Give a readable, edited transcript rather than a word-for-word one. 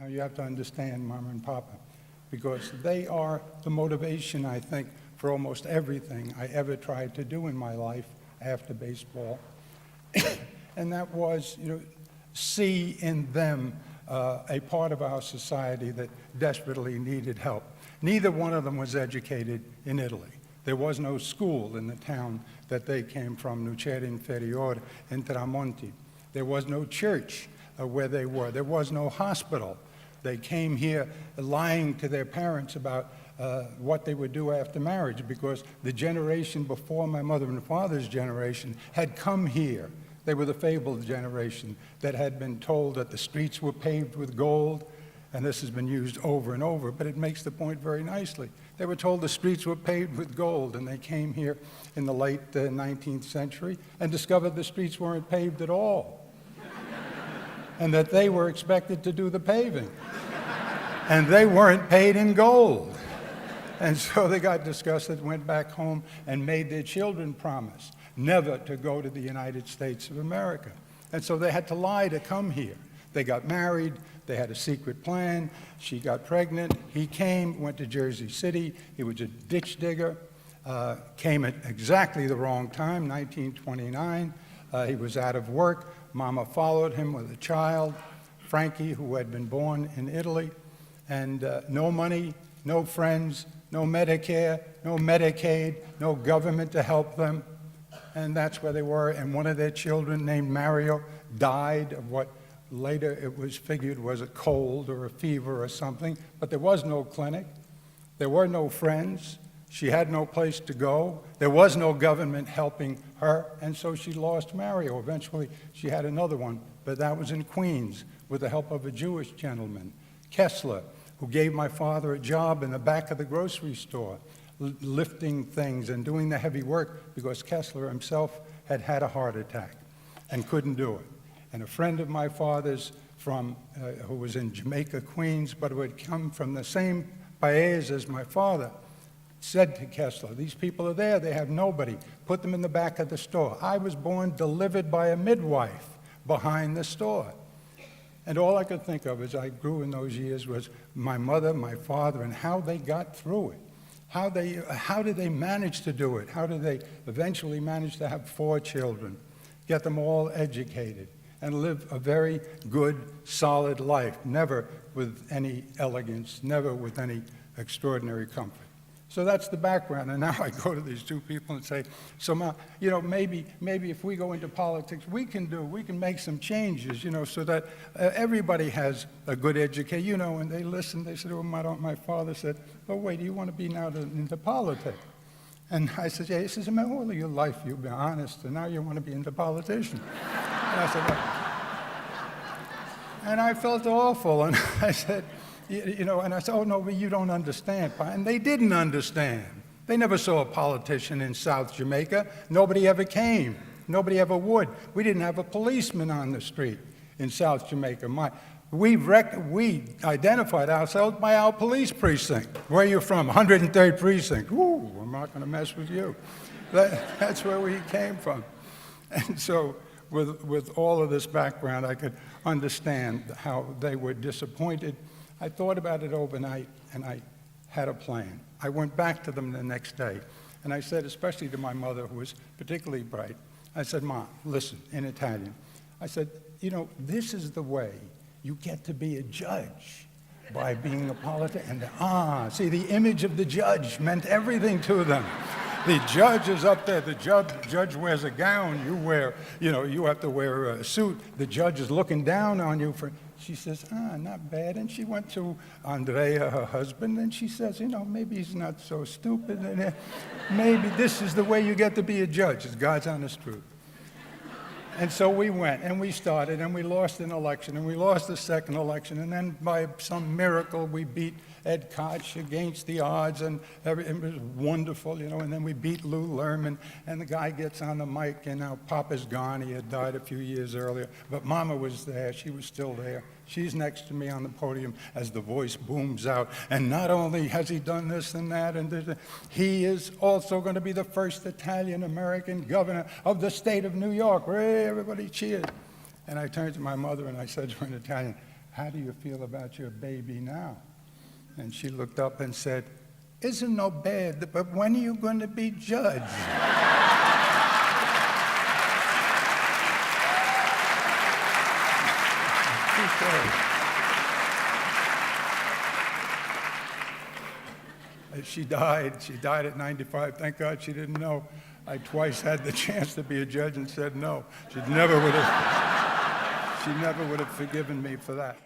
You have to understand Mama and Papa, because they are the motivation, I think, for almost everything I ever tried to do in my life after baseball. And that was, see in them a part of our society that desperately needed help. Neither one of them was educated in Italy. There was no school in the town that they came from, Nucera Inferiore in Tramonti. There was no church where they were. There was no hospital. They came here lying to their parents about what they would do after marriage, because the generation before my mother and father's generation had come here. They were the fabled generation that had been told that the streets were paved with gold, and this has been used over and over, but it makes the point very nicely. They were told the streets were paved with gold, and they came here in the late 19th century and discovered the streets weren't paved at all, and that they were expected to do the paving, and they weren't paid in gold. And so they got disgusted, went back home, and made their children promise never to go to the United States of America. And so they had to lie to come here. They got married, they had a secret plan, she got pregnant, he came, went to Jersey City, he was a ditch digger, came at exactly the wrong time, 1929. He was out of work. Mama followed him with a child, Frankie, who had been born in Italy, and no money, no friends, no Medicare, no Medicaid, no government to help them. And that's where they were. And one of their children, named Mario, died of what later it was figured was a cold or a fever or something. But there was no clinic. There were no friends. She had no place to go. There was no government helping her. And so she lost Mario. Eventually, she had another one. But that was in Queens with the help of a Jewish gentleman, Kessler, who gave my father a job in the back of the grocery store, lifting things and doing the heavy work, because Kessler himself had had a heart attack and couldn't do it. And a friend of my father's who was in Jamaica, Queens, but who had come from the same país as my father, said to Kessler, these people are there, they have nobody, put them in the back of the store. I was born delivered by a midwife behind the store. And all I could think of as I grew in those years was my mother, my father, and how they got through it. How did they manage to do it? How did they eventually manage to have 4 children, get them all educated, and live a very good, solid life, never with any elegance, never with any extraordinary comfort? So that's the background. And now I go to these 2 people and say, so Ma, maybe if we go into politics, we can make some changes, so that everybody has a good education, and they listened. They said, oh, my father said, oh, wait, do you want to be now into politics? And I said, yeah. He says, all of your life you've been honest, and now you want to be into politician. And I said, well, and I felt awful, and I said, and I said, oh, no, but you don't understand. And they didn't understand. They never saw a politician in South Jamaica. Nobody ever came. Nobody ever would. We didn't have a policeman on the street in South Jamaica. We identified ourselves by our police precinct. Where are you from? 103rd Precinct. Ooh, I'm not going to mess with you. That's where we came from. And so with all of this background, I could understand how they were disappointed. I thought about it overnight, and I had a plan. I went back to them the next day, and I said, especially to my mother, who was particularly bright, I said, Ma, listen, in Italian. I said, this is the way you get to be a judge, by being a politician. And see, the image of the judge meant everything to them. The judge is up there. The judge wears a gown. You have to wear a suit. The judge is looking down on you for. She says, not bad. And she went to Andrea, her husband, and she says, maybe he's not so stupid. And maybe this is the way you get to be a judge. It's God's honest truth. And so we went, and we started, and we lost an election, and we lost the second election, and then by some miracle, we beat Ed Koch against the odds, and it was wonderful, and then we beat Lou Lerman, and the guy gets on the mic, and now Papa's gone. He had died a few years earlier, but Mama was there. She was still there. She's next to me on the podium as the voice booms out, and not only has he done this and that, and this, he is also going to be the first Italian-American governor of the state of New York. Hooray, everybody cheered. And I turned to my mother, and I said to her in Italian, how do you feel about your baby now? And she looked up and said, isn't no bad, but when are you going to be judged? She died at 95. Thank God she didn't know. I twice had the chance to be a judge and said no. She never would have forgiven me for that.